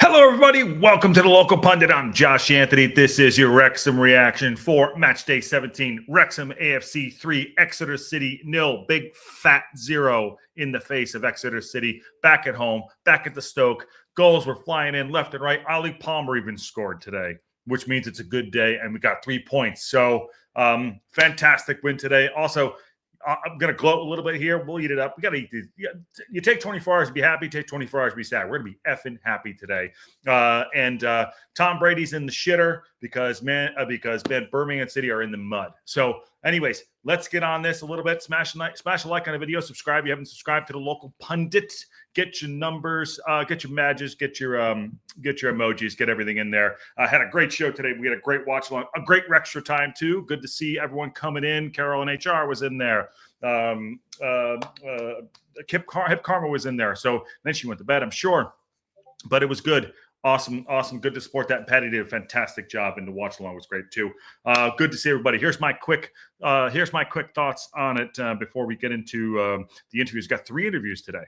Hello, everybody. Welcome to the Local Pundit. I'm Josh Anthony. This is your Wrexham reaction for match day 17. Wrexham AFC 3, Exeter City 0. Big fat 0 in the face of Exeter City. Back at home, back at the Stoke. Goals were flying in left and right. Ollie Palmer even scored today, which means it's a good day, and we got 3 points. So fantastic win today. Also, I'm going to gloat a little bit here. We'll eat it up. We got to eat these. You take 24 hours to be happy, take 24 hours to be sad. We're going to be effing happy today. And Tom Brady's in the shitter because Birmingham City are in the mud. So anyways, let's get on this a little bit. Smash a like on the video. Subscribe if you haven't subscribed to the Local Pundit. Get your numbers, get your badges, get your emojis, get everything in there. I had a great show today. We had a great watch along, a great Rextra time too. Good to see everyone coming in. Carol and HR was in there. Hip Karma was in there. So then she went to bed, I'm sure. But it was good. Awesome. Good to support that. Patty did a fantastic job, and the watch along was great too. Good to see everybody. Here's my quick thoughts on it before we get into the interviews. Got 3 interviews today.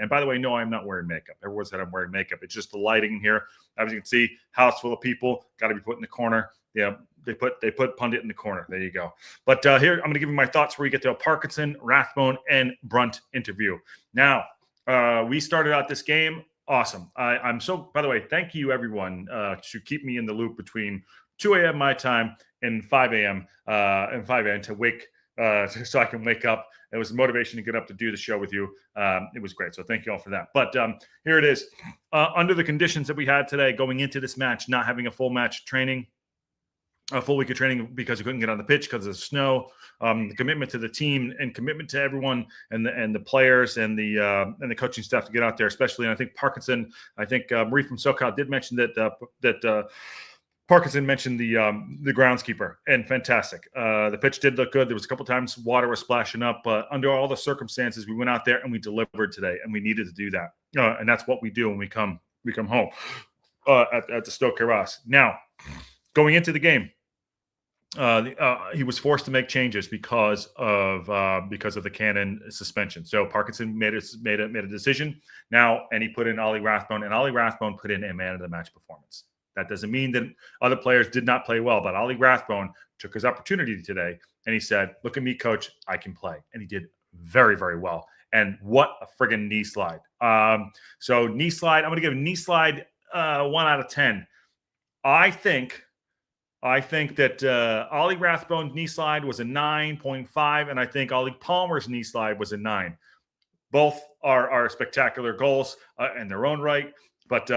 And by the way, no, I'm not wearing makeup. Everyone said I'm wearing makeup. It's just the lighting in here. As you can see, house full of people. Got to be put in the corner. Yeah, they put Pundit in the corner. There you go. But here, I'm going to give you my thoughts where you get to a Parkinson, Rathbone, and Brunt interview. Now, we started out this game. Awesome. I'm so, by the way, thank you everyone to keep me in the loop between 2 a.m. my time and 5 a.m. To wake so I can wake up. It was motivation to get up to do the show with you. It was great. So thank you all for that. But here it is. Under the conditions that we had today going into this match, not having a full match training, a full week of training because we couldn't get on the pitch because of the snow. The commitment to the team and commitment to everyone and the players and the coaching staff to get out there, especially. And I think Parkinson, Marie from SoCal did mention that Parkinson mentioned the groundskeeper, and fantastic. The pitch did look good. There was a couple times water was splashing up, but under all the circumstances, we went out there and we delivered today, and we needed to do that. And that's what we do when we come home at the Stoke Ross. Now, going into the game, he was forced to make changes because of the Cannon suspension. So Parkinson made a decision now, and he put in Ollie Rathbone, and Ollie Rathbone put in a man of the match performance. That doesn't mean that other players did not play well, but Ollie Rathbone took his opportunity today, and he said, "Look at me, coach, I can play," and he did very, very well. And what a friggin' knee slide! So knee slide, I'm going to give knee slide 1 out of 10. I think that Ollie Rathbone's knee slide was a 9.5, and I think Ollie Palmer's knee slide was a 9. Both are spectacular goals in their own right. But,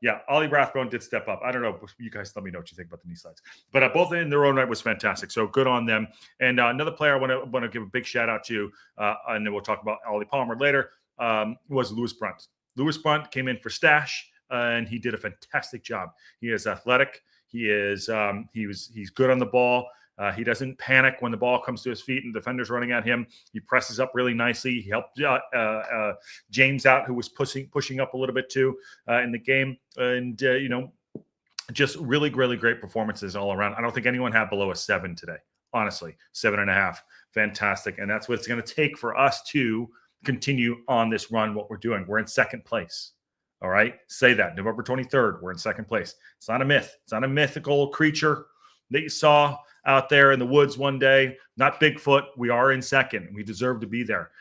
yeah, Ollie Rathbone did step up. I don't know. You guys let me know what you think about the knee slides. But both in their own right was fantastic. So good on them. And another player I want to give a big shout-out to, and then we'll talk about Ollie Palmer later, was Lewis Brunt. Lewis Brunt came in for Stash, and he did a fantastic job. He is athletic. He's good on the ball. He doesn't panic when the ball comes to his feet and the defender's running at him. He presses up really nicely. He helped James out, who was pushing up a little bit too in the game. And, just really, really great performances all around. I don't think anyone had below a 7 today. Honestly, 7.5. Fantastic. And that's what it's going to take for us to continue on this run, what we're doing. We're in second place. All right. Say that. November 23rd, we're in second place. It's not a myth. It's not a mythical creature that you saw out there in the woods one day. Not Bigfoot. We are in second. We deserve to be there.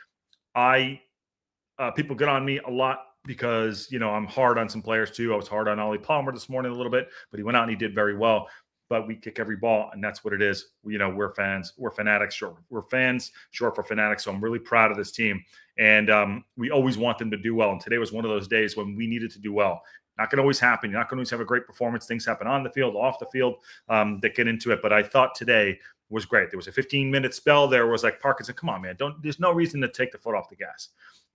People get on me a lot because, I'm hard on some players too. I was hard on Ollie Palmer this morning a little bit, but he went out and he did very well. But we kick every ball, and that's what it is. We're fans. We're fanatics. We're fans short for fanatics. So I'm really proud of this team. And we always want them to do well. And today was one of those days when we needed to do well. Not going to always happen. You're not going to always have a great performance. Things happen on the field, off the field that get into it. But I thought today was great. There was a 15-minute spell there where it was like, Parkinson, come on, man. There's no reason to take the foot off the gas.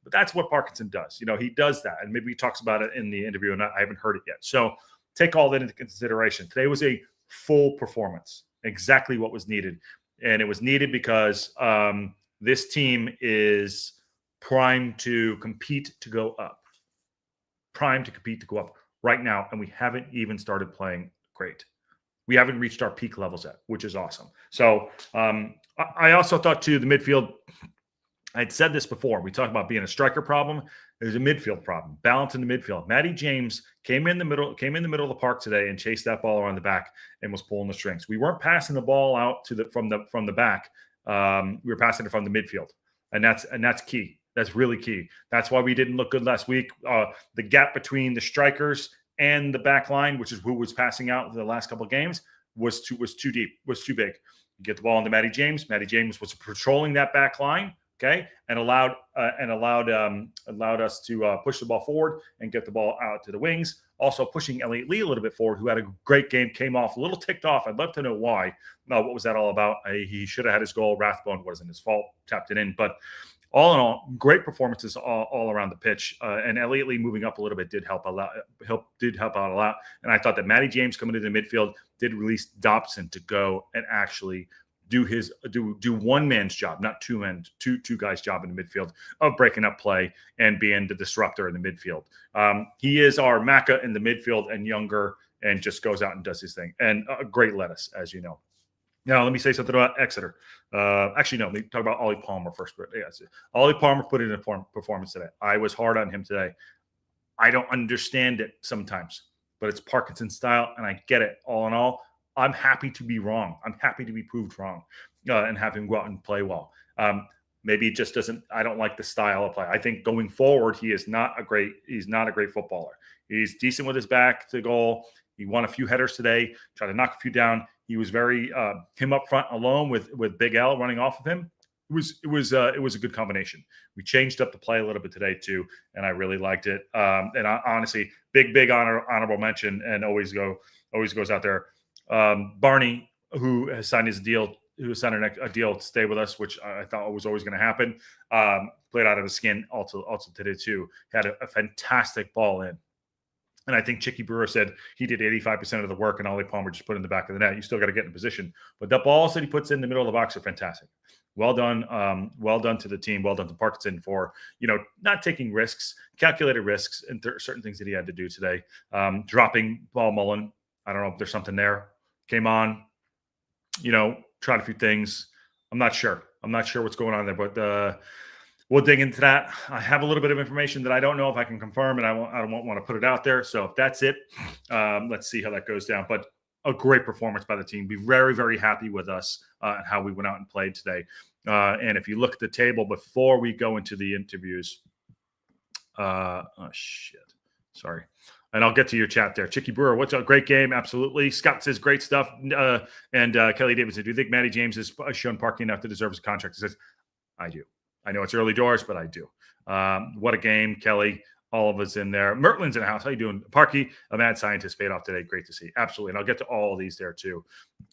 But that's what Parkinson does. He does that. And maybe he talks about it in the interview, and I haven't heard it yet. So take all that into consideration. Today was a full performance, exactly what was needed. And it was needed because this team is primed to compete to go up. Primed to compete to go up right now, and we haven't even started playing great. We haven't reached our peak levels yet, which is awesome. So I also thought, too, the midfield, I'd said this before. We talked about being a striker problem. There's a midfield problem, balance in the midfield. Matty James came in the middle of the park today and chased that ball around the back and was pulling the strings. We weren't passing the ball out from the back. We were passing it from the midfield, and that's key. That's really key. That's why we didn't look good last week. The gap between the strikers and the back line, which is who was passing out the last couple of games, was too deep, was too big. You get the ball into Matty James. Matty James was patrolling that back line, okay, and allowed us to push the ball forward and get the ball out to the wings. Also pushing Elliot Lee a little bit forward, who had a great game, came off a little ticked off. I'd love to know why. What was that all about? He should have had his goal. Rathbone wasn't his fault. Tapped it in, but all in all, great performances all around the pitch. And Elliot Lee moving up a little bit did help out a lot. And I thought that Matty James coming into the midfield did release Dobson to go and actually do one man's job, not two guys' job in the midfield of breaking up play and being the disruptor in the midfield. He is our Macca in the midfield and younger, and just goes out and does his thing. And a great lettuce, as you know. Now, let me say something about Exeter. Actually, no, let me talk about Ollie Palmer first. But yes, Ollie Palmer put in a performance today. I was hard on him today. I don't understand it sometimes, but it's Parkinson style, and I get it. All in all, I'm happy to be wrong. I'm happy to be proved wrong and have him go out and play well. Maybe it just doesn't. I don't like the style of play. I think going forward, he's not a great footballer. He's decent with his back to goal. He won a few headers today, tried to knock a few down. He was very him up front alone with Big L running off of him. It was a good combination. We changed up the play a little bit today too, and I really liked it. And honestly, big honorable mention, and always goes out there. Barney, who has signed a deal to stay with us, which I thought was always going to happen. Played out of his skin also today too. Had a fantastic ball in. And I think Chicky Brewer said he did 85% of the work, and Ollie Palmer just put it in the back of the net. You still got to get in position. But the balls that he puts in the middle of the box are fantastic. Well done. Well done to the team. Well done to Parkinson for, not taking risks, calculated risks, and certain things that he had to do today. Dropping Paul Mullen. I don't know if there's something there. Came on, tried a few things. I'm not sure what's going on there, but we'll dig into that. I have a little bit of information that I don't know if I can confirm, and I don't want to put it out there. So if that's it, let's see how that goes down. But a great performance by the team. Be very, very happy with us and how we went out and played today. And if you look at the table before we go into the interviews, sorry. And I'll get to your chat there. Chicky Brewer, what's a great game? Absolutely. Scott says great stuff. And Kelly Davidson, do you think Matty James has shown Parky enough to deserve his contract? He says, I do. I know it's early doors, but I do. What a game, Kelly. All of us in there. Mertlin's in the house. How you doing? Parky, a mad scientist, paid off today. Great to see. Absolutely. And I'll get to all of these there too.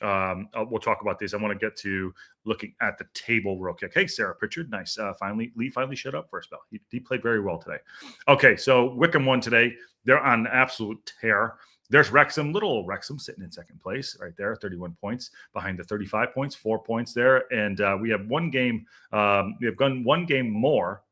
We'll talk about these. I want to get to looking at the table real quick. Hey, Sarah Pritchard. Nice. Lee finally showed up for a spell. He played very well today. Okay, so Wickham won today. They're on an absolute tear. There's Wrexham, little old Wrexham, sitting in second place right there, 31 points behind the 35 points, 4 points there. And we have one game. We have gone one game more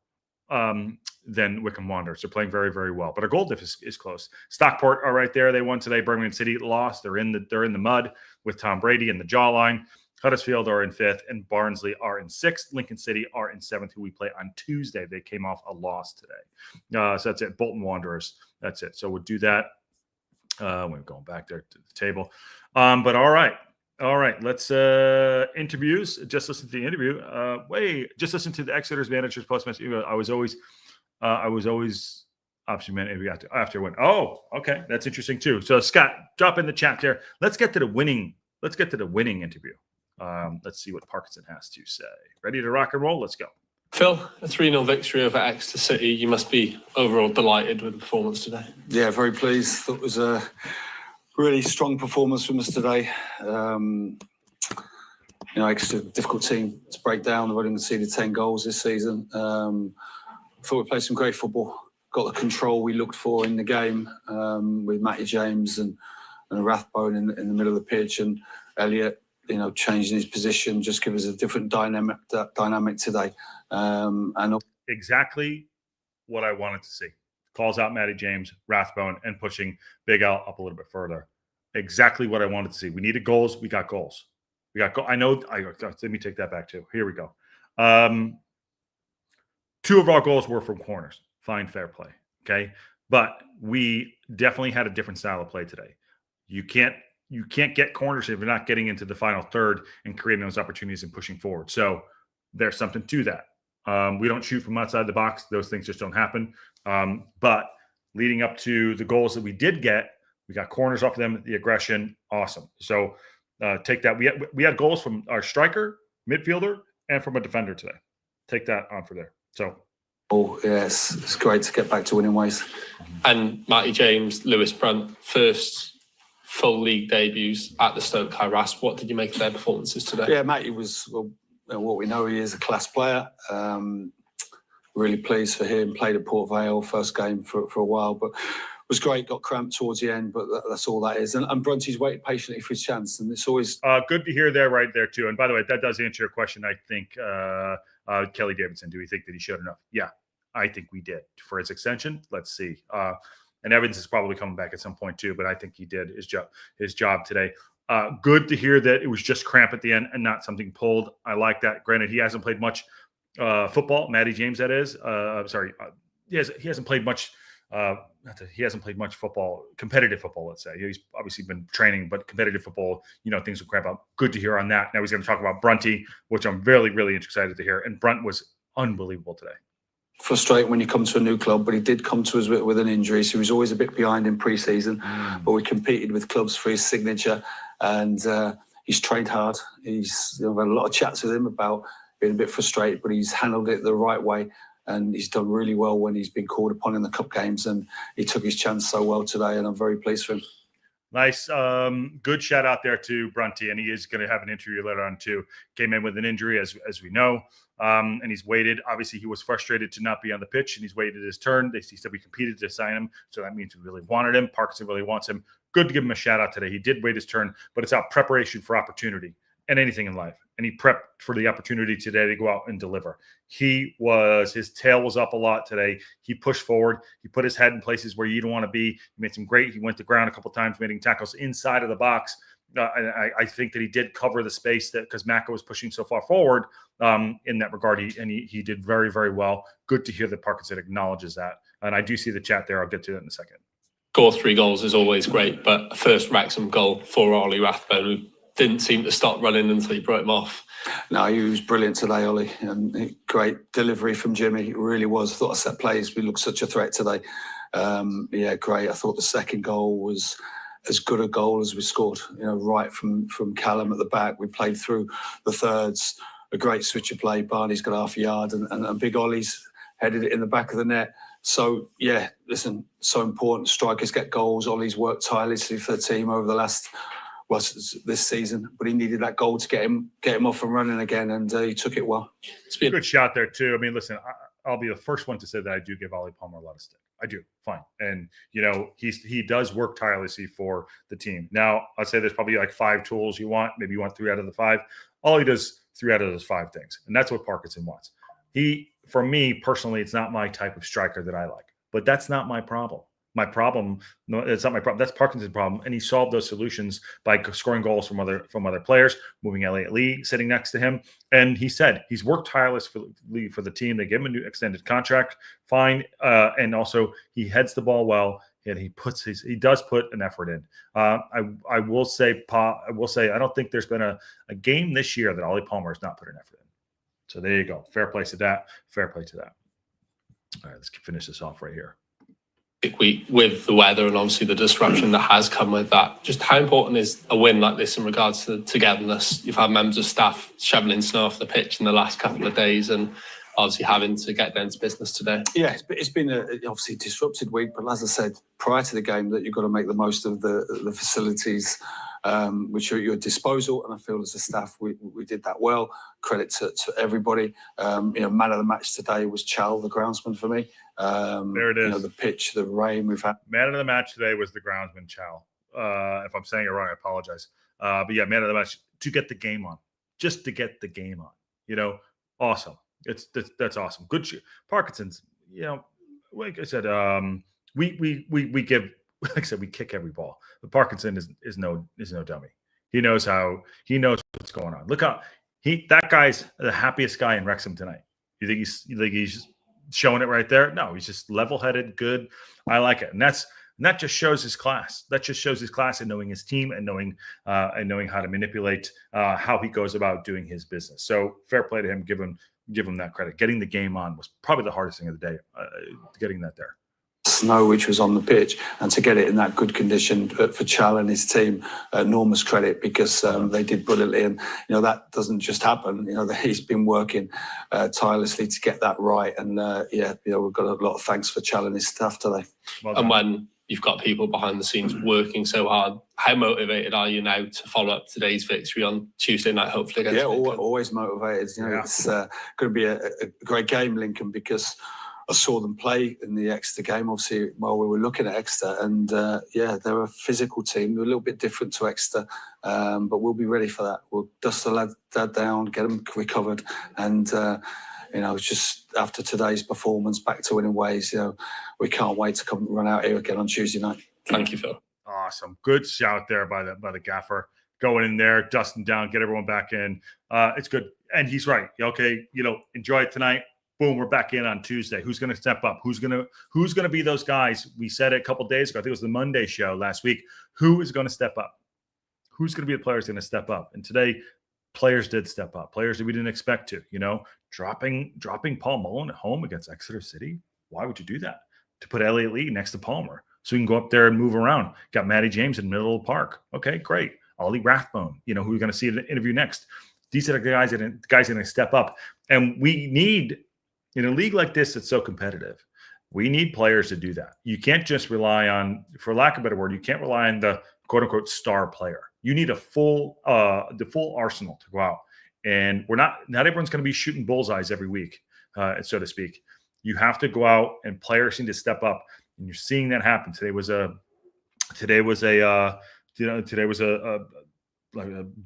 than Wickham Wanderers. They're playing very, very well. But our goal diff is close. Stockport are right there. They won today. Birmingham City lost. They're in the mud with Tom Brady in the jawline. Huddersfield are in 5th, and Barnsley are in 6th. Lincoln City are in 7th, who we play on Tuesday. They came off a loss today. So that's it. Bolton Wanderers. That's it. So we'll do that. We're going back there to the table. But all right. Let's interviews. Just listen to the interview. Just listen to the Exeter's manager's post-match. I was always option man after a win. Oh, okay. That's interesting too. So Scott, drop in the chat there. Let's get to the winning interview. Let's see what Parkinson has to say. Ready to rock and roll? Let's go. Phil, a 3-0 victory over Exeter City. You must be overall delighted with the performance today. Yeah, very pleased. Thought it was a really strong performance from us today. Exeter, difficult team to break down. They've only conceded 10 goals this season. Thought we played some great football. Got the control we looked for in the game with Matty James and Rathbone in the middle of the pitch, and Elliot, changing his position, just give us a different dynamic today. And exactly what I wanted to see. Calls out Matty James, Rathbone, and pushing Big Al up a little bit further. Exactly what I wanted to see. We needed goals. We got goals. Let me take that back too. Here we go. 2 of our goals were from corners. fine, fair play. Okay. But we definitely had a different style of play today. You can't get corners if you're not getting into the final third and creating those opportunities and pushing forward. So there's something to that. We don't shoot from outside the box. Those things just don't happen. But leading up to the goals that we did get, we got corners off of them, the aggression, awesome. So take that. We had goals from our striker, midfielder, and from a defender today. Take that on for there. So. Oh, yes, it's great to get back to winning ways. And Matty James, Lewis Brunt, first full league debuts at the Stoke Kairas. What did you make of their performances today? Yeah, Matty was, well, what we know, he is a class player. Really pleased for him. Played at Port Vale, first game for a while, but was great. Got cramped towards the end, but that's all that is. And Brunty's waited patiently for his chance, and it's always good to hear there, right there too. And by the way, that does answer your question. I think Kelly Davidson. Do we think that he showed enough? Yeah, I think we did for his extension. Let's see. And Evans is probably coming back at some point too, but I think he did his job today. Good to hear that it was just cramp at the end and not something pulled. I like that. Granted, he hasn't played much football. Matty James, that is. He hasn't played much. He hasn't played much football, competitive football. Let's say he's obviously been training, but competitive football, things will cramp up. Good to hear on that. Now he's going to talk about Brunty, which I'm really, really excited to hear. And Brunt was unbelievable today. Frustrating when you come to a new club, but he did come to us with an injury, so he was always a bit behind in pre-season. But we competed with clubs for his signature, and he's trained hard. He's I've had a lot of chats with him about being a bit frustrated, but he's handled it the right way, and he's done really well when he's been called upon in the cup games, and he took his chance so well today, and I'm very pleased for him. Nice. Good shout out there to Brunty, and he is going to have an interview later on too. Came in with an injury, as we know, and he's waited. Obviously, he was frustrated to not be on the pitch, and he's waited his turn. He said we competed to sign him, so that means we really wanted him. Parkinson really wants him. Good to give him a shout out today. He did wait his turn, but it's about preparation for opportunity and anything in life. And he prepped for the opportunity today to go out and deliver. His tail was up a lot today. He pushed forward. He put his head in places where you don't want to be. He made some great. He went to ground a couple of times, making tackles inside of the box. I think that he did cover the space that because Maka was pushing so far forward in that regard. He did very, very well. Good to hear that Parkinson acknowledges that. And I do see the chat there. I'll get to that in a second. Score 3 goals is always great, but first Wrexham goal for Ollie Rathbone, who didn't seem to stop running until he brought him off. No, he was brilliant today, Ollie, and great delivery from Jimmy. It really was. I thought our set plays, we looked such a threat today. Yeah, great. I thought the second goal was as good a goal as we scored. Right from Callum at the back. We played through the thirds. A great switch of play. Barney's got half a yard, and Big Ollie's headed it in the back of the net. So, yeah, listen, so important. Strikers get goals. Ollie's worked tirelessly for the team over the last, this season, but he needed that goal to get him off and running again, and he took it well. It's been a good shot there, too. I mean, listen, I'll be the first one to say that I do give Ollie Palmer a lot of stick. I do. Fine. And, he does work tirelessly for the team. Now, I'd say there's probably like 5 tools you want. Maybe you want 3 out of the 5. Ollie does 3 out of those 5 things, and that's what Parkinson wants. For me personally, it's not my type of striker that I like, but that's not my problem. It's not my problem. That's Parkinson's problem, and he solved those solutions by scoring goals from other players, moving Elliot Lee sitting next to him, and he said he's worked tirelessly for the team. They gave him a new extended contract, fine, and also he heads the ball well, and he does put an effort in. I will say I don't think there's been a game this year that Ollie Palmer has not put an effort in. So there you go. Fair play to that. Fair play to that. All right, let's finish this off right here. With the weather and obviously the disruption that has come with that, just how important is a win like this in regards to togetherness? You've had members of staff shoveling snow off the pitch in the last couple of days, and obviously having to get down to business today. Yeah, it's been a obviously disrupted week, but as I said prior to the game, that you've got to make the most of the facilities which are at your disposal, and I feel as a staff we did that well. Credit to everybody. Man of the match today was Chal, the groundsman for me. There it is. The pitch, the rain we've had. Man of the match today was the groundsman Chal. If I'm saying it wrong, I apologize. But yeah, man of the match to get the game on, just to get the game on. Awesome. That's awesome. Good shit. Parkinson's. Like I said, we give. Like I said, we kick every ball. But Parkinson is no dummy. He knows what's going on. Look how that guy's the happiest guy in Wrexham tonight. You think he's showing it right there. No, he's just level-headed, good. I like it, and that just shows his class. That just shows his class in knowing his team and knowing how to manipulate how he goes about doing his business. So fair play to him. Give him that credit. Getting the game on was probably the hardest thing of the day. Getting that there. Snow which was on the pitch, and to get it in that good condition for Chal and his team, enormous credit, because they did brilliantly, and that doesn't just happen. He's been working tirelessly to get that right, and we've got a lot of thanks for Chal and his staff today. Well, and when you've got people behind the scenes working so hard, how motivated are you now to follow up today's victory on Tuesday night, hopefully against Lincoln? Always motivated. It's going to be a great game, Lincoln, because I saw them play in the Exeter game, obviously, while we were looking at Exeter. And, they're a physical team. They're a little bit different to Exeter, but we'll be ready for that. We'll dust the lad down, get them recovered. And, just after today's performance, back to winning ways, we can't wait to come run out here again on Tuesday night. Thank you, Phil. Awesome. Good shout there by the gaffer. Going in there, dusting down, get everyone back in. It's good. And he's right. Okay, enjoy it tonight. Boom, we're back in on Tuesday. Who's going to step up? Who's going to be those guys? We said it a couple days ago. I think it was the Monday show last week. Who is going to step up? Who's going to be the players going to step up? And today, players did step up. Players that we didn't expect to. Dropping Paul Mullen at home against Exeter City. Why would you do that? To put Elliot Lee next to Palmer, so we can go up there and move around. Got Matty James in the middle of the park. Okay, great. Ollie Rathbone. Who we're going to see in the interview next. These are the guys that are going to step up, and we need. In a league like this, it's so competitive. We need players to do that. You can't just rely on, for lack of a better word, you can't rely on the quote unquote star player. You need the full arsenal to go out. And not everyone's going to be shooting bullseyes every week, so to speak. You have to go out, and players need to step up. And you're seeing that happen. Today was a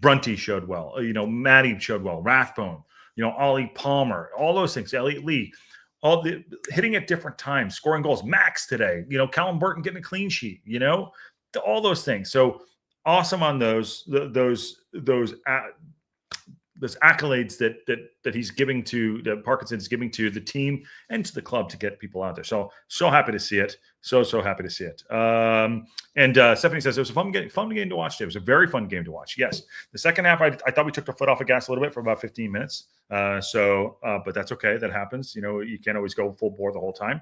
Brunty showed well. Matty showed well. Rathbone. Ollie Palmer, all those things, Elliot Lee, all the hitting at different times, scoring goals. Max today, Callum Burton getting a clean sheet, all those things. So awesome on those accolades that he's giving to, that Parkinson's giving to the team and to the club to get people out there. So happy to see it. So happy to see it. And Stephanie says it was a fun game to watch today. It was a very fun game to watch. Yes. The second half, I thought we took the foot off the gas a little bit for about 15 minutes. But that's okay. That happens. You can't always go full bore the whole time.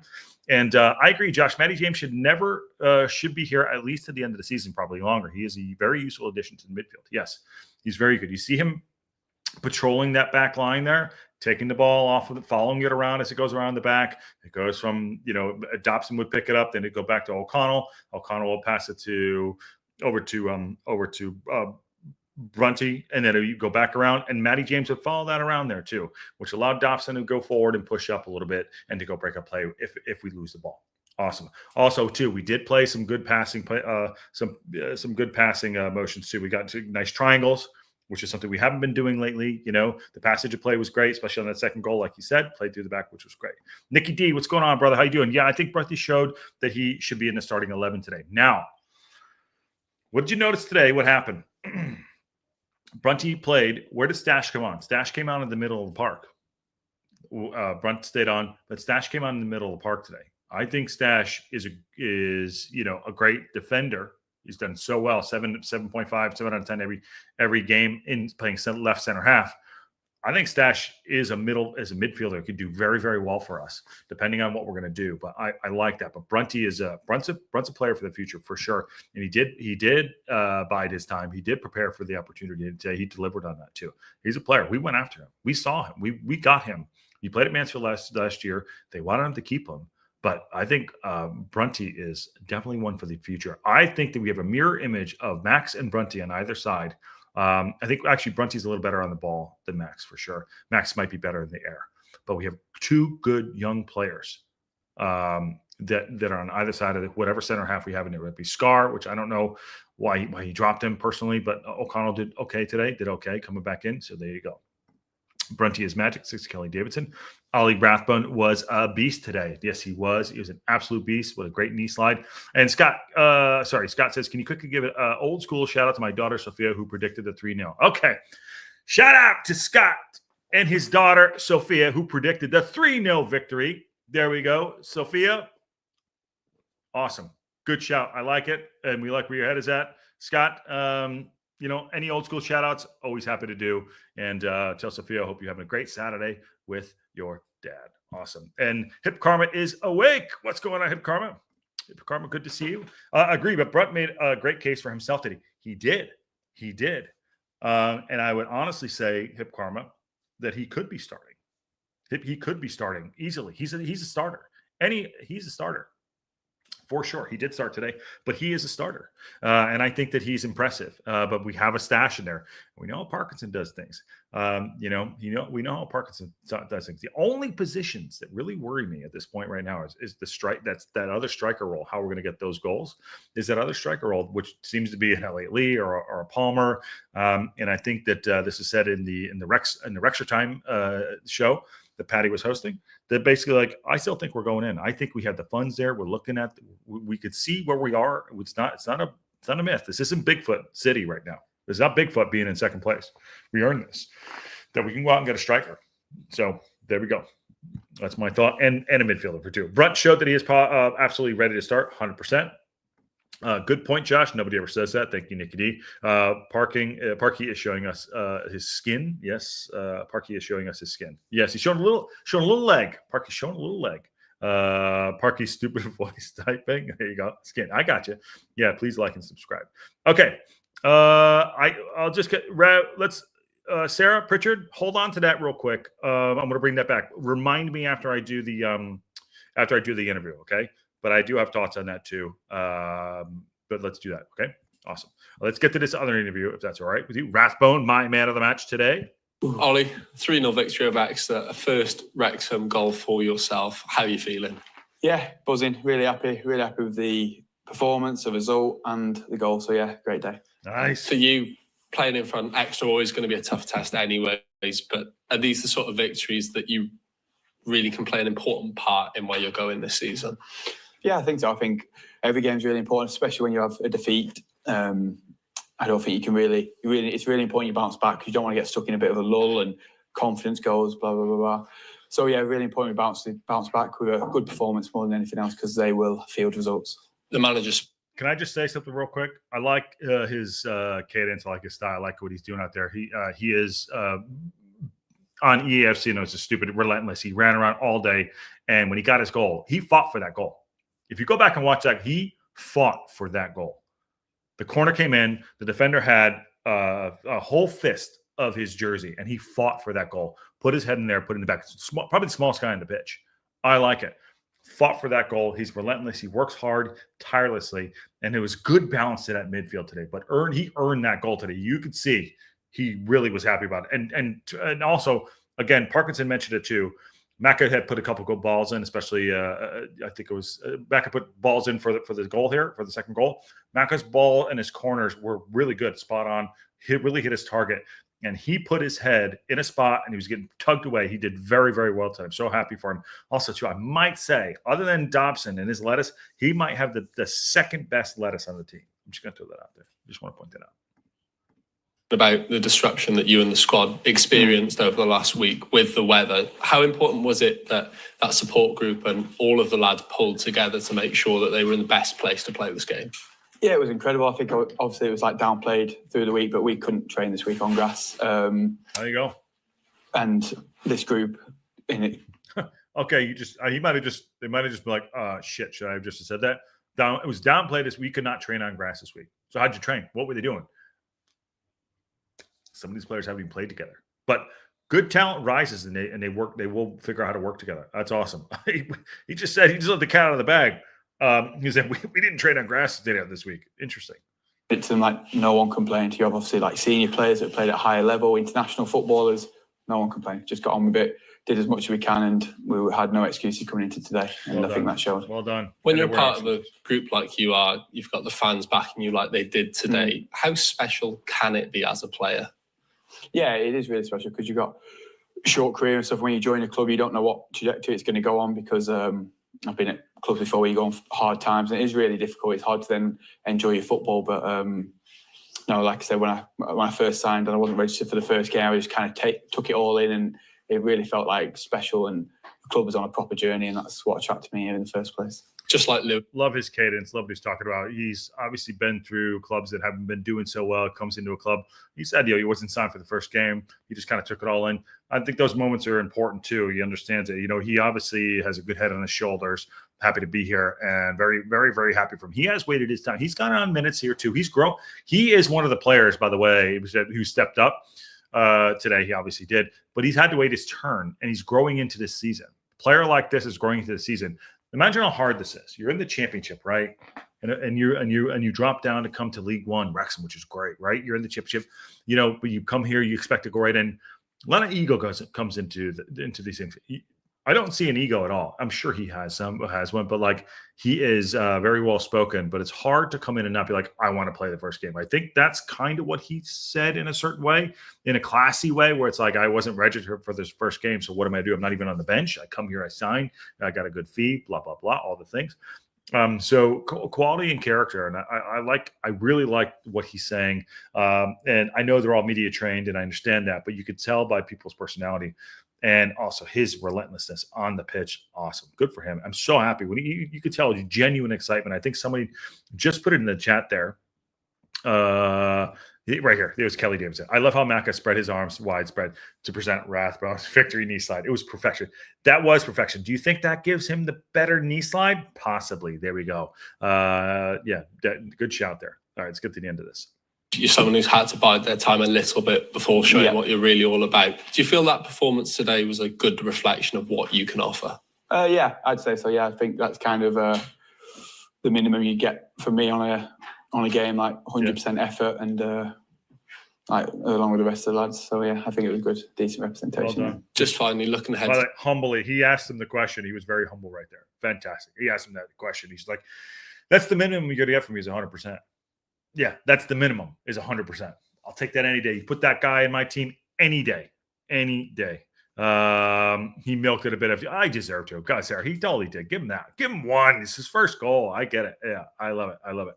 And I agree, Josh. Matty James should be here at least to the end of the season, probably longer. He is a very useful addition to the midfield. Yes, he's very good. You see him patrolling that back line there, taking the ball off of it, following it around as it goes around the back. It goes from, Dobson would pick it up, then it'd go back to O'Connell. O'Connell will pass it over to Brunty, and then you go back around, and Matty James would follow that around there too, which allowed Dobson to go forward and push up a little bit and to go break up play if we lose the ball. Awesome. Also, too, we did play some good passing some good passing motions too. We got to nice triangles, which is something we haven't been doing lately. The passage of play was great, especially on that second goal, like you said, played through the back, which was great. Nicky D, what's going on, brother? How you doing? Yeah, I think Brunty showed that he should be in the starting 11 today. Now, what did you notice today? What happened? Brunty played. Where did Stash come on? Stash came out in the middle of the park. Brunt stayed on, but Stash came out in the middle of the park today. I think Stash is a great defender. He's done so well, 7.5, 7 out of 10 every game in playing left center half. I think Stash is a midfielder, could do very, very well for us, depending on what we're going to do. But I like that. But Brunty is Brunt's a player for the future for sure. And he did bide his time. He did prepare for the opportunity today. He delivered on that too. He's a player. We went after him. We saw him. We got him. He played at Mansfield last year. They wanted him to keep him. But I think Brunty is definitely one for the future. I think that we have a mirror image of Max and Brunty on either side. I think actually Brunty's a little better on the ball than Max for sure. Max might be better in the air. But we have two good young players that are on either side of whatever center half we have in there. It would be Scar, which I don't know why he dropped him personally, but O'Connell did okay today, coming back in. So there you go. Brunty is magic. 6 Kelly Davidson. Ollie Rathbone was a beast today. Yes, he was. He was an absolute beast with a great knee slide. And Scott says, can you quickly give an old school shout out to my daughter, Sophia, who predicted the 3-0? Okay. Shout out to Scott and his daughter, Sophia, who predicted the 3-0 victory. There we go. Sophia. Awesome. Good shout. I like it. And we like where your head is at. Scott, any old school shout outs, always happy to do. And tell Sophia, I hope you're having a great Saturday with your dad. Awesome. And Hip Karma is awake. What's going on, Hip Karma? Hip Karma, good to see you. Agree, but Brett made a great case for himself today. He did. And I would honestly say, Hip Karma, that he could be starting. He could be starting easily. He's a starter. He's a starter. For sure. He did start today, but he is a starter. And I think that he's impressive. But we have a stash in there. We know how Parkinson does things. We know how Parkinson does things. The only positions that really worry me at this point right now is the strike. That's that other striker role. How we're going to get those goals is that other striker role, which seems to be an Elliot Lee or a Palmer. And I think that this is said in the Wrexham time show that Patty was hosting, that basically I still think we're going in. I think we have the funds there. We're looking at, we could see where we are. It's not a myth. This isn't Bigfoot City right now. It's not Bigfoot being in second place. We earned this, that we can go out and get a striker. So there we go. That's my thought. And a midfielder for two. Brunt showed that he is absolutely ready to start 100%. Good point, Josh. Nobody ever says that. Thank you, Nicky D. Parky is showing us his skin. Yes, Parky is showing us his skin. Yes, he's showing a little leg. Parky's showing a little leg. Parky's stupid voice typing. There you go. Skin. I got you. Yeah, please like and subscribe. Okay. I'll just get let's Sarah Pritchard, hold on to that real quick. I'm going to bring that back. Remind me after I do the interview. Okay. But I do have thoughts on that too. But let's do that. Okay. Awesome. Let's get to this other interview, if that's all right with you. Rathbone, my man of the match today. Ollie, 3-0 victory over Exeter, a first Wrexham goal for yourself. How are you feeling? Yeah, buzzing. Really happy with the performance, the result, and the goal. So yeah, great day. Nice. For you, playing in front, Exeter always going to be a tough test anyways. But are these the sort of victories that you really can play an important part in where you're going this season? Yeah, I think so. I think every game's really important, especially when you have a defeat. I don't think you can it's really important you bounce back because you don't want to get stuck in a bit of a lull and confidence goes, blah, blah, blah, blah. So, yeah, really important we bounce back with a good performance more than anything else because they will field results. The manager's... Can I just say something real quick? I like his cadence. I like his style. I like what he's doing out there. He is on EAFC, it's a stupid, relentless. He ran around all day, and when he got his goal, he fought for that goal. If you go back and watch that, he fought for that goal. The corner came in. The defender had a whole fist of his jersey, and he fought for that goal. Put his head in there, put it in the back. Probably the smallest guy on the pitch. I like it. Fought for that goal. He's relentless. He works hard, tirelessly, and there was good balance to that midfield today. But he earned that goal today. You could see he really was happy about it. And also, again, Parkinson mentioned it too. Macca had put a couple good balls in, especially I think it was Macca put balls in for the goal here, for the second goal. Macca's ball and his corners were really good, spot on. He really hit his target, and he put his head in a spot, and he was getting tugged away. He did very, very well today. I'm so happy for him. Also, too, I might say, other than Dobson and his lettuce, he might have the second best lettuce on the team. I'm just going to throw that out there. Just want to point that out. About the disruption that you and the squad experienced over the last week with the weather. How important was it that support group and all of the lads pulled together to make sure that they were in the best place to play this game? Yeah, it was incredible. I think obviously it was downplayed through the week, but we couldn't train this week on grass. There you go. And this group in it. Okay, they might have just been like, shit, should I have just said that? It was downplayed as we could not train on grass this week. So how'd you train? What were they doing? Some of these players haven't even played together, but good talent rises and they work. They will figure out how to work together. That's awesome. He just said he just let the cat out of the bag. He said we didn't train on grass this week. Interesting. It's no one complained. You have obviously senior players that played at higher level, international footballers. No one complained. Just got on with it. Did as much as we can, and we had no excuses coming into today. And I think that showed. Well done. When you're part of a group like you are, you've got the fans backing you like they did today. How special can it be as a player? Yeah, it is really special because you've got a short career and stuff. When you join a club, you don't know what trajectory it's going to go on because I've been at clubs before where you go on hard times and it is really difficult. It's hard to then enjoy your football. But no, like I said, when I first signed and I wasn't registered for the first game, I just kind of took it all in and it really felt special and the club was on a proper journey, and that's what attracted me here in the first place. Just like Lou. Love his cadence. Love what he's talking about. He's obviously been through clubs that haven't been doing so well. Comes into a club. He said, he wasn't signed for the first game. He just kind of took it all in. I think those moments are important too. He understands it. He obviously has a good head on his shoulders. Happy to be here and very, very, very happy for him. He has waited his time. He's gone on minutes here too. He's grown. He is one of the players, by the way, who stepped up today. He obviously did, but he's had to wait his turn, and he's growing into this season. A player like this is growing into the season. Imagine how hard this is. You're in the championship, right? And you drop down to come to League One, Wrexham, which is great, right? You're in the championship, but you come here, you expect to go right in. A lot of ego comes into these things. I don't see an ego at all. I'm sure he has one, but he is very well spoken. But it's hard to come in and not be like, I want to play the first game. I think that's kind of what he said in a certain way, in a classy way, where it's like, I wasn't registered for this first game, so what am I do? I'm not even on the bench. I come here, I sign, I got a good fee, blah blah blah, all the things. So quality and character, and I really like what he's saying. And I know they're all media trained, and I understand that, but you could tell by people's personality. And also his relentlessness on the pitch, awesome. Good for him. I'm so happy. When you could tell genuine excitement. I think somebody just put it in the chat there. Right here. There's Kelly Davidson. I love how Macca spread his arms widespread to present Rathbone's victory knee slide. It was perfection. That was perfection. Do you think that gives him the better knee slide? Possibly. There we go. Good shout there. All right, let's get to the end of this. You're someone who's had to bide their time a little bit before showing what you're really all about. Do you feel that performance today was a good reflection of what you can offer? Yeah, I'd say so. Yeah, I think that's kind of the minimum you get from me on a game, like 100% effort and along with the rest of the lads. So yeah, I think it was good, decent representation. Well done. Just finally looking ahead. Humbly, he asked him the question. He was very humble right there. Fantastic. He asked him that question. He's like, that's the minimum you got to get from me is 100%. Yeah, that's the minimum is 100%. I'll take that any day. You put that guy in my team any day. Any day. He milked it a bit. I deserve to. God, Sarah, he totally did. Give him that. Give him one. It's his first goal. I get it. Yeah, I love it. I love it.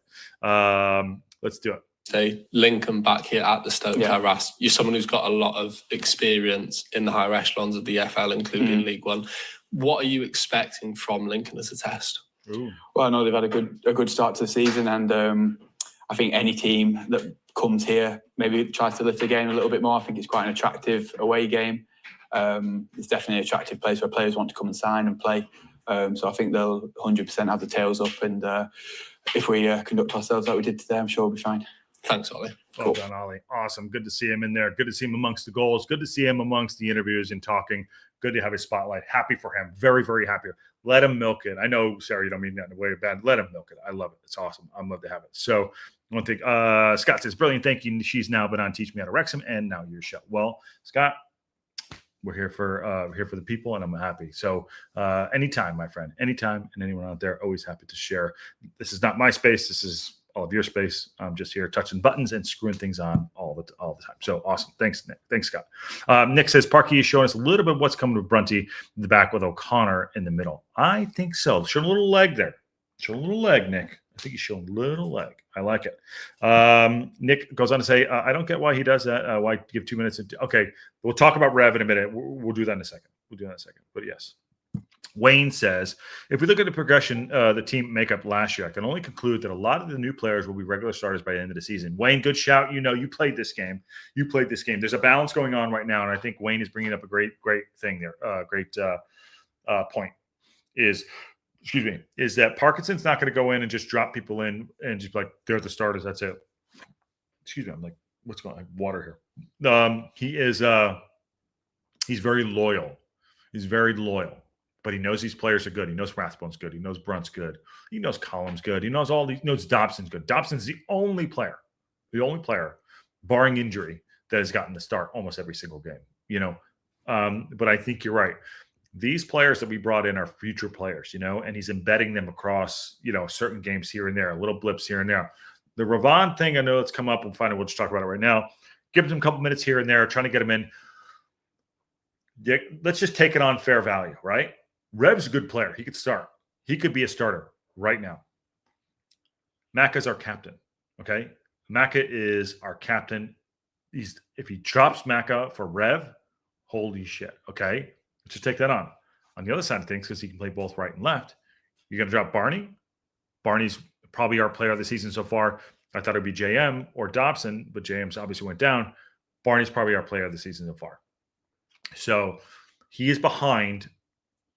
Let's do it. Say Lincoln back here at the Stoke Harass. You're someone who's got a lot of experience in the higher echelons of the FL, including League One. What are you expecting from Lincoln as a test? Ooh. Well, I know they've had a good start to the season, and I think any team that comes here maybe tries to lift the game a little bit more. I think it's quite an attractive away game. It's definitely an attractive place where players want to come and sign and play. So I think they'll 100% have the tails up, and if we conduct ourselves like we did today, I'm sure we'll be fine. Thanks, Ollie. Well done, Ollie. Awesome. Good to see him in there. Good to see him amongst the goals. Good to see him amongst the interviews and talking. Good to have his spotlight. Happy for him. Very, very happy. Let him milk it. I know, Sarah, you don't mean that in a way bad. Let him milk it. I love it. It's awesome. I'd love to have it. So one thing, Scott says, brilliant. Thank you. She's now been on Teach Me How to Wrexham, and now your show. Well, Scott, we're here for the people, and I'm happy. So anytime, my friend, anytime, and anyone out there, always happy to share. This is not my space. This is all of your space. I'm just here touching buttons and screwing things on all the time. So awesome. Thanks, Nick. Thanks, Scott. Nick says, Parky is showing us a little bit of what's coming with Brunty in the back with O'Connor in the middle. I think so. Show a little leg there. Show a little leg, Nick. I think he's showing a little leg. I like it. Nick goes on to say, I don't get why he does that. Why give 2 minutes? Okay, we'll talk about Rev in a minute. We'll do that in a second. But yes. Wayne says, if we look at the progression, the team makeup last year, I can only conclude that a lot of the new players will be regular starters by the end of the season. Wayne, good shout. You played this game. There's a balance going on right now, and I think Wayne is bringing up a great thing there. Great point is that Parkinson's not going to go in and just drop people in and just like, they're the starters. That's it. Excuse me. I'm like, what's going on? Like water here. He's very loyal. He's very loyal. But he knows these players are good. He knows Rathbone's good. He knows Brunt's good. He knows Collins good. He knows he knows Dobson's good. Dobson's the only player, barring injury, that has gotten the start almost every single game. But I think you're right. These players that we brought in are future players, and he's embedding them across, certain games here and there, little blips here and there. The Ravon thing, I know it's come up. We'll find out. We'll just talk about it right now. Give him a couple minutes here and there, trying to get him in. Let's just take it on fair value, right? Rev's a good player. He could start. He could be a starter right now. Macca's our captain, okay? Macca is our captain. If he drops Macca for Rev, holy shit, okay? Let's just take that on. On the other side of things, because he can play both right and left, you're going to drop Barney. Barney's probably our player of the season so far. I thought it would be JM or Dobson, but JM's obviously went down. Barney's probably our player of the season so far. So he is behind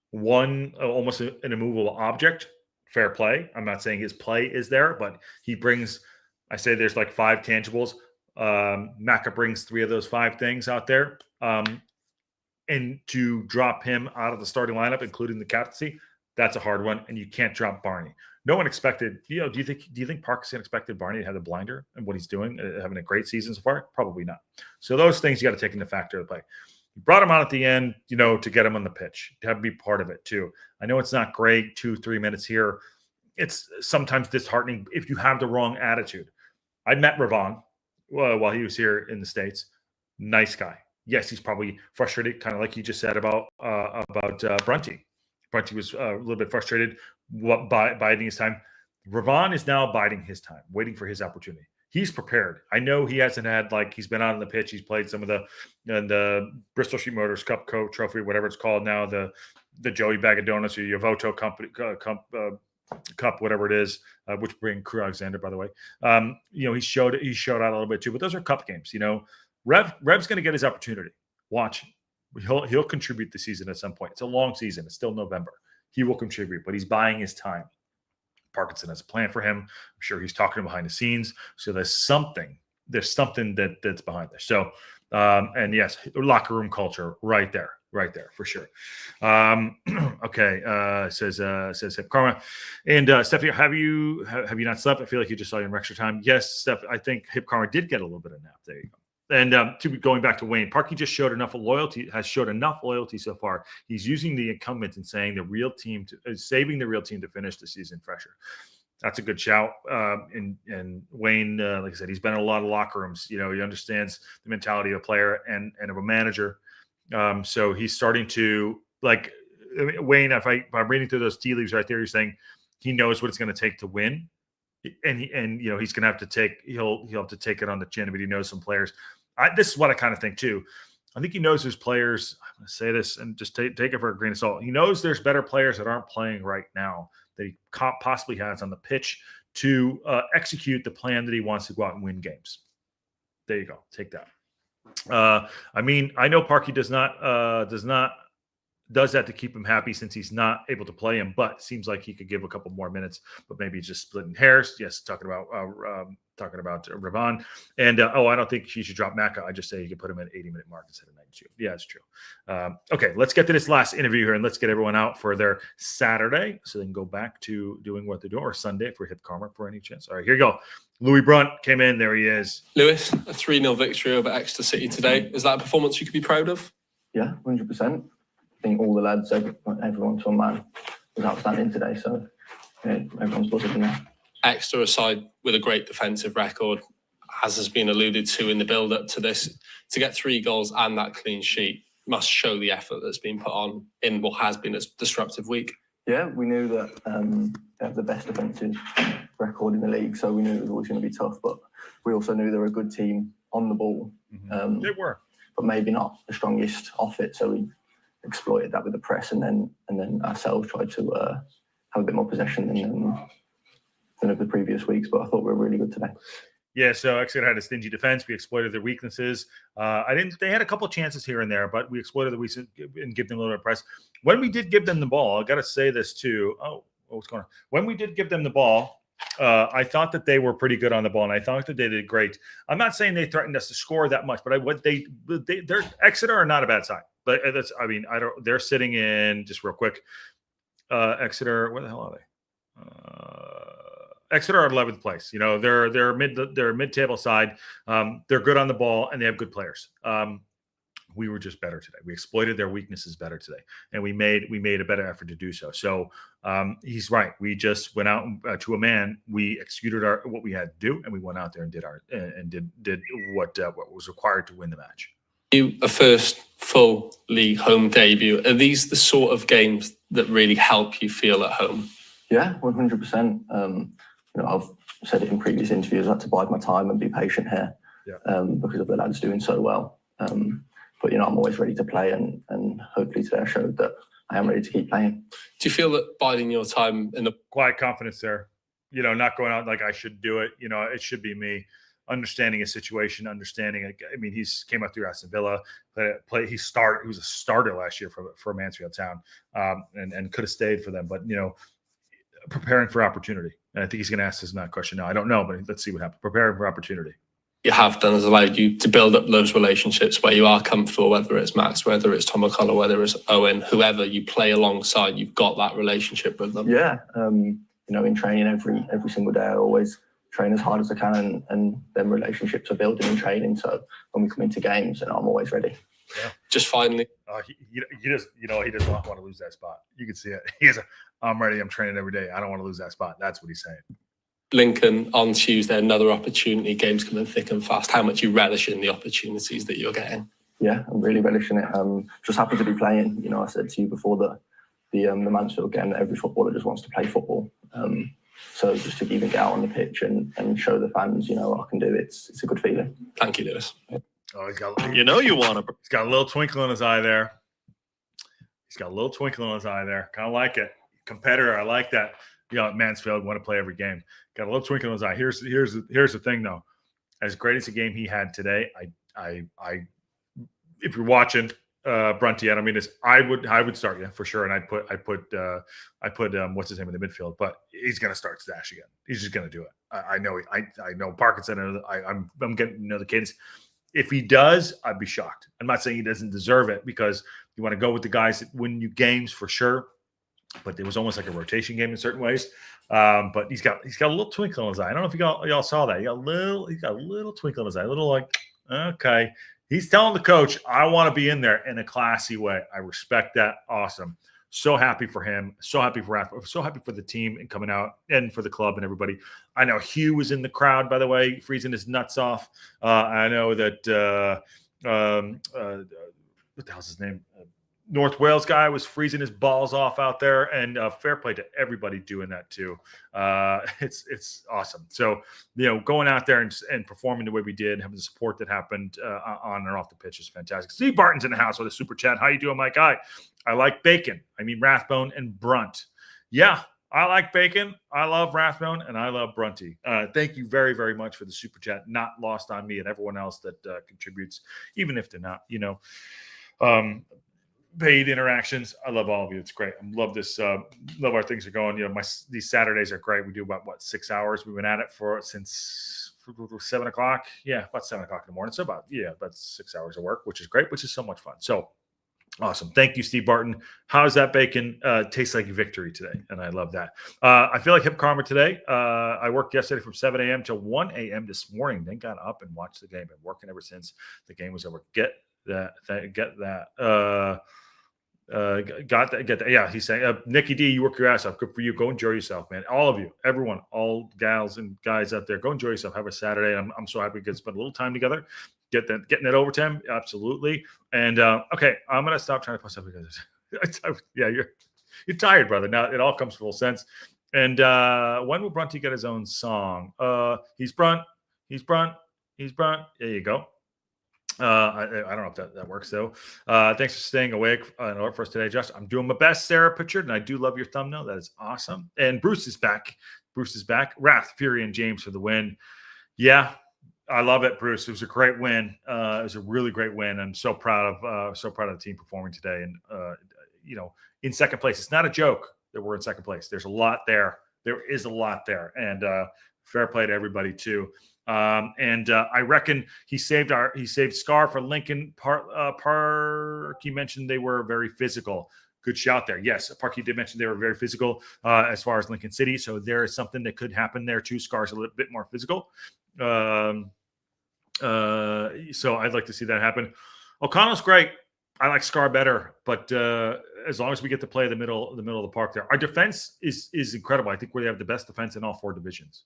one almost an immovable object. Fair play. I'm not saying his play is there, but he brings, I say there's like 5 tangibles. Maka brings 3 of those 5 things out there. And to drop him out of the starting lineup, including the captaincy, that's a hard one. And you can't drop Barney. No one expected, do you think Parkinson expected Barney to have the blinder and what he's doing, having a great season so far? Probably not. So those things you got to take into factor of the play. You brought him on at the end, to get him on the pitch, to have to be part of it too. I know it's not great, 2-3 minutes here. It's sometimes disheartening if you have the wrong attitude. I met Ravon while he was here in the States. Nice guy. Yes, he's probably frustrated, kind of like you just said about Brunty. Brunty was a little bit frustrated biding his time. Ravon is now biding his time, waiting for his opportunity. He's prepared. I know he hasn't had, he's been out on the pitch. He's played some of the Bristol Street Motors Cup Trophy, whatever it's called now, the Joey Bag of Donuts or Yovoto Cup, whatever it is, which bring Crew Alexander, by the way. He showed out a little bit too, but those are cup games. Rev's going to get his opportunity. Watch. He'll contribute this season at some point. It's a long season. It's still November. He will contribute, but he's buying his time. Parkinson has a plan for him. I'm sure he's talking behind the scenes. So there's something that's behind this. So, and yes, locker room culture right there for sure. Okay. Says Hip Karma. And Steph, have you not slept? I feel like you just saw you in extra time. Yes, Steph, I think Hip Karma did get a little bit of nap. There you go. And going back to Wayne, Parky just showed enough loyalty so far. He's using the incumbents and saying the real team saving the real team to finish the season fresher. That's a good shout. And Wayne, like I said, he's been in a lot of locker rooms. He understands the mentality of a player and of a manager. So he's starting to Wayne. If I'm reading through those tea leaves right there, you're saying he knows what it's going to take to win, and he's going to have to he'll have to take it on the chin, but he knows some players. This is what I kind of think too. I think he knows there's players. I'm going to say this and just take it for a grain of salt. He knows there's better players that aren't playing right now that he possibly has on the pitch to execute the plan that he wants to go out and win games. There you go. Take that. I know Parky does that to keep him happy since he's not able to play him, but seems like he could give a couple more minutes, but maybe just splitting hairs. Yes, talking about Ravon. And I don't think he should drop Maka. I just say you could put him at 80-minute mark instead of 92. Yeah, it's true. Okay, let's get to this last interview here and let's get everyone out for their Saturday so they can go back to doing what they're doing, or Sunday for Hip Karma for any chance. All right, here you go. Louis Brunt came in. There he is. Lewis, a 3-0 victory over Exeter City today. Is that a performance you could be proud of? Yeah, 100%. I think all the lads, everyone to a man, was outstanding today. So yeah, everyone's buzzing in there. Exeter aside with a great defensive record, as has been alluded to in the build-up to this, to get 3 goals and that clean sheet must show the effort that's been put on in what has been a disruptive week. Yeah, we knew that they have the best defensive record in the league, so we knew it was always going to be tough. But we also knew they were a good team on the ball. Mm-hmm. They were, but maybe not the strongest off it. So we exploited that with the press, and then ourselves tried to have a bit more possession than of the previous weeks. But I thought we were really good today. Yeah, so Exeter had a stingy defense. We exploited their weaknesses. They had a couple of chances here and there, but we exploited the weaknesses and give them a little bit of press. When we did give them the ball, I got to say this too. What's going on? When we did give them the ball, I thought that they were pretty good on the ball, and I thought that they did great. I'm not saying they threatened us to score that much, but they're Exeter are not a bad side. But they're sitting in, just real quick. Exeter, where the hell are they? Exeter are 11th place. They're mid-table side. They're good on the ball and they have good players. We were just better today. We exploited their weaknesses better today, and we made a better effort to do so. So he's right. We just went out to a man. We executed what we had to do, and we went out there and did what was required to win the match. A first full league home debut. Are these the sort of games that really help you feel at home? Yeah, 100%. I've said it in previous interviews. I had to bide my time and be patient here, because of the lads doing so well. But I'm always ready to play, and hopefully today I showed that am ready to keep playing. Do you feel that biding your time in the Quiet confidence there, not going out like I should do it. It should be me. Understanding his situation, I mean, he's came up through Aston Villa, he was a starter last year for Mansfield Town, and could have stayed for them, but preparing for opportunity. And I think he's going to ask us that question now. I don't know, but let's see what happens. Preparing for opportunity. you have done has allowed you to build up those relationships where you are comfortable, whether it's Max, whether it's Tom McCullough, whether it's Owen, whoever you play alongside, you've got that relationship with them. Yeah, in training every single day, I always train as hard as I can, and then relationships are building in training. So when we come into games, I'm always ready. Yeah. Just finally, he does not want to lose that spot. You can see it. I'm ready. I'm training every day. I don't want to lose that spot. That's what he's saying. Lincoln on Tuesday, another opportunity. Games coming thick and fast. How much you relish in the opportunities that you're getting? Yeah, I'm really relishing it. Just happy to be playing. I said to you before the Mansfield game that every footballer just wants to play football. So just to even get out on the pitch and show the fans, what I can do, it's a good feeling. Thank you, Lewis. Oh, he's got He's got a little twinkle in his eye there. Kind of like it. Competitor, I like that. At Mansfield, want to play every game. Got a little twinkle in his eye. Here's the thing though. As great as the game he had today, I if you're watching Brunty, I don't mean this. I would start for sure, and I put what's his name in the midfield, but he's gonna start Stash again. He's just gonna do it. I know Parkinson. I'm getting to know the cadence. If he does, I'd be shocked. I'm not saying he doesn't deserve it, because you want to go with the guys that win you games for sure. But it was almost like a rotation game in certain ways. But he's got a little twinkle in his eye. I don't know if y'all saw that. He's got a little twinkle in his eye. A little like, okay. He's telling the coach, I want to be in there in a classy way. I respect that. Awesome. So happy for him. So happy for Rathbone. So happy for the team and coming out, and for the club and everybody. I know Hugh was in the crowd, by the way, freezing his nuts off. I know that what the hell's his name? North Wales guy was freezing his balls off out there, and fair play to everybody doing that too. It's awesome. So, going out there and performing the way we did, having the support that happened on and off the pitch is fantastic. Steve Barton's in the house with a super chat. How you doing, my guy? I like bacon. Rathbone and Brunt. Yeah, I like bacon. I love Rathbone, and I love Brunty. Thank you very, very much for the super chat. Not lost on me and everyone else that contributes, even if they're not, paid interactions. I love all of you. It's great. I love this. Love our things are going. These Saturdays are great. We do about 6 hours. We've been at it since 7 o'clock. Yeah, about 7 o'clock in the morning. So about 6 hours of work, which is great, which is so much fun. So awesome. Thank you, Steve Barton. How's that bacon? Tastes like victory today, and I love that. I feel like hip karma today. I worked yesterday from 7 a.m. till 1 a.m. this morning. Then got up and watched the game. Been working ever since the game was over. Get that. Got that. Yeah, he's saying, Nikki D, you work your ass off. Good for you. Go enjoy yourself, man. All of you, everyone, all gals and guys out there, go enjoy yourself. Have a Saturday. I'm so happy we could spend a little time together. Getting that overtime, absolutely. And okay, I'm gonna stop trying to post up because you're tired, brother. Now it all comes full sense. And when will Brunty get his own song? He's Brunt. There you go. I don't know if that works though. Thanks for staying awake for us today, Josh. I'm doing my best, Sarah Pritchard, and I do love your thumbnail. That is awesome. And Bruce is back. Wrath, Fury, and James for the win. Yeah, I love it, Bruce. It was a great win. It was a really great win. I'm so proud of the team performing today. And in second place, it's not a joke that we're in second place. There's a lot there. There is a lot there, and fair play to everybody too. I reckon he saved Scar for Lincoln. Parky mentioned they were very physical. Good shout there. Yes, Parky did mention they were very physical as far as Lincoln City. So there is something that could happen there too. Scar's a little bit more physical. So I'd like to see that happen. O'Connell's great. I like Scar better, but as long as we get to play the middle of the park there, our defense is incredible. I think we have the best defense in all 4 divisions.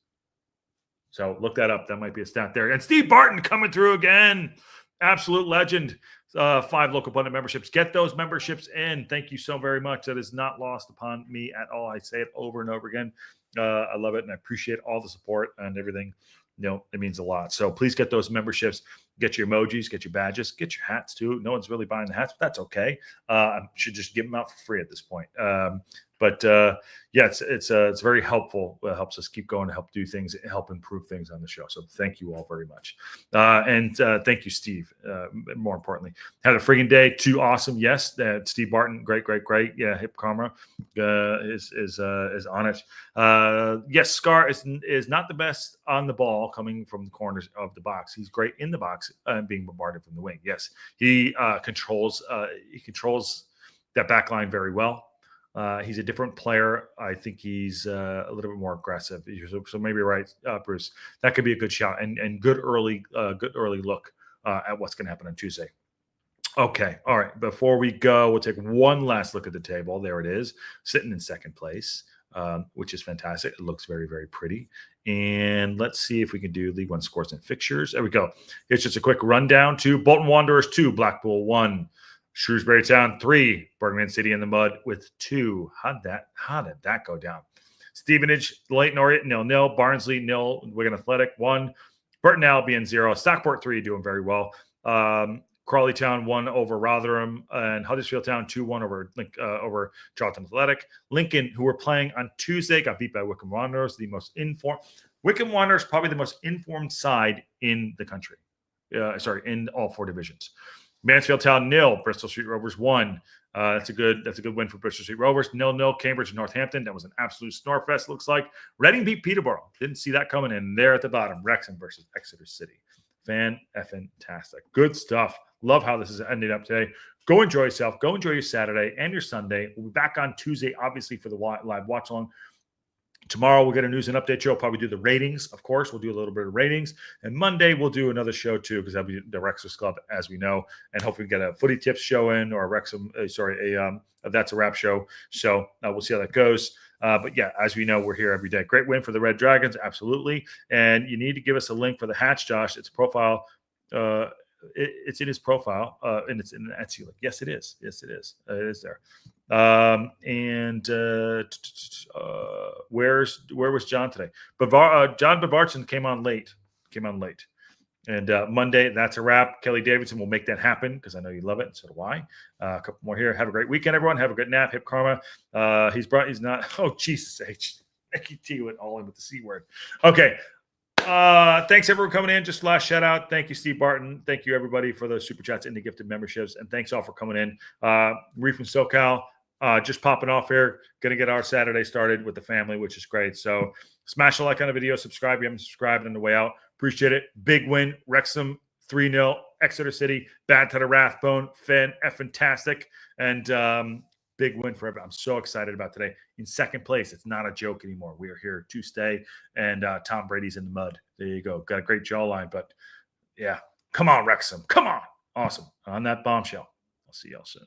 So look that up. That might be a stat there. And Steve Barton coming through again. Absolute legend. 5 local pundit memberships. Get those memberships in. Thank you so very much. That is not lost upon me at all. I say it over and over again. I love it, and I appreciate all the support and everything it means a lot. So please get those memberships, get your emojis, get your badges, get your hats too. No one's really buying the hats, but that's okay. I should just give them out for free at this point. It's very helpful. It helps us keep going to help do things, help improve things on the show. So thank you all very much. And thank you, Steve. More importantly, had a friggin' day. Too awesome. Yes. Steve Barton. Great. Yeah. Hip Karma is on it. Yes. Scar is not the best on the ball coming from the corners of the box. He's great in the box and being bombarded from the wing. Yes. He controls that back line very well. He's a different player. I think he's a little bit more aggressive. So maybe you're right, Bruce. That could be a good shot and good early look at what's going to happen on Tuesday. Okay, all right. Before we go, we'll take one last look at the table. There it is, sitting in second place, which is fantastic. It looks very, very pretty. And let's see if we can do League One scores and fixtures. There we go. Here's just a quick rundown to Bolton Wanderers 2, Blackpool 1. Shrewsbury Town 3, Birmingham City in the mud with 2. How did that go down? Stevenage, Leighton Orient 0-0, Barnsley 0, Wigan Athletic 1, Burton Albion 0, Stockport 3 doing very well. Crawley Town 1 over Rotherham, and Huddersfield Town 2-1 over Charlton Athletic. Lincoln, who were playing on Tuesday, got beat by Wycombe Wanderers, the most informed. Wycombe Wanderers probably the most informed side in the country. In all 4 divisions. Mansfield Town 0, Bristol Street Rovers 1. That's a good win for Bristol Street Rovers. 0-0, Cambridge and Northampton. That was an absolute snorefest, looks like. Reading beat Peterborough. Didn't see that coming in. There at the bottom, Wrexham versus Exeter City. Fan-effing-tastic. Good stuff. Love how this is ending up today. Go enjoy yourself. Go enjoy your Saturday and your Sunday. We'll be back on Tuesday, obviously, for the live watch-along. Tomorrow, we'll get a news and update show. Probably do the ratings, of course. We'll do a little bit of ratings. And Monday, we'll do another show, too, because that'll be the Wrexham Club, as we know. And hopefully get a footy tips show in or a Wrexham, That's a Wrap show. So we'll see how that goes. But yeah, as we know, we're here every day. Great win for the Red Dragons, absolutely. And you need to give us a link for the hats, Josh. It's a profile. It's in his profile, and it's in the Etsy link. Yes, it is. Yes, it is. It is there. Where was John today? John Bavarchin came on late. And Monday, that's a wrap. Kelly Davidson will make that happen because I know you love it, and so do I. A couple more here. Have a great weekend, everyone. Have a good nap. Hip Karma. He's not. Oh, Jesus H. Nicky T went all in with the C word. Okay. Thanks everyone coming in. Just last shout out. Thank you, Steve Barton. Thank you everybody for those super chats and the gifted memberships. And thanks all for coming in. Reef from SoCal, just popping off here. Gonna get our Saturday started with the family, which is great. So smash a like on the video, subscribe if you haven't subscribed on the way out. Appreciate it. Big win. Wrexham 3-0. Exeter City, bad to the Rathbone. Fantastic. And big win for everybody. I'm so excited about today. In second place, it's not a joke anymore. We are here to stay, and Tom Brady's in the mud. There you go. Got a great jawline, but yeah. Come on, Wrexham. Come on. Awesome. On that bombshell. I'll see y'all soon.